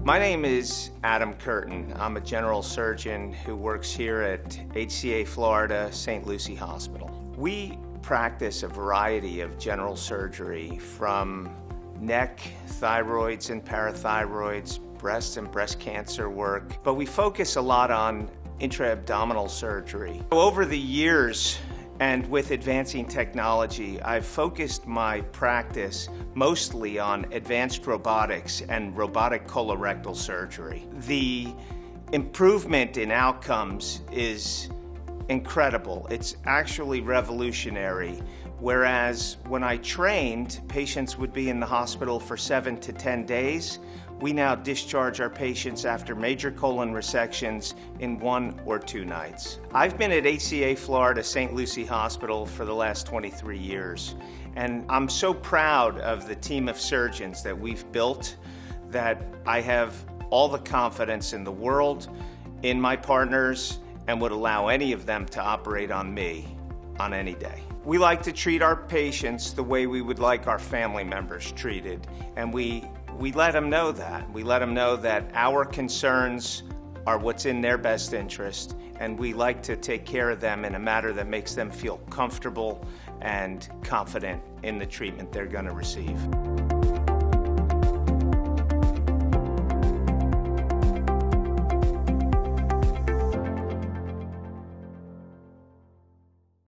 My name is Adam Kurtin. I'm a general surgeon who works here at HCA Florida, St. Lucie Hospital. We practice a variety of general surgery from neck, thyroids and parathyroids, breast and breast cancer work, but we focus a lot on intra-abdominal surgery. Over the years, and with advancing technology, I've focused my practice mostly on advanced robotics and robotic colorectal surgery. The improvement in outcomes is incredible. It's actually revolutionary. Whereas when I trained, patients would be in the hospital for 7 to 10 days. We now discharge our patients after major colon resections in 1 or 2 nights. I've been at HCA Florida St. Lucie Hospital for the last 23 years, and I'm so proud of the team of surgeons that we've built that I have all the confidence in the world in my partners and would allow any of them to operate on me on any day. We like to treat our patients the way we would like our family members treated, and we let them know that. We let them know that our concerns are what's in their best interest, and we like to take care of them in a manner that makes them feel comfortable and confident in the treatment they're going to receive.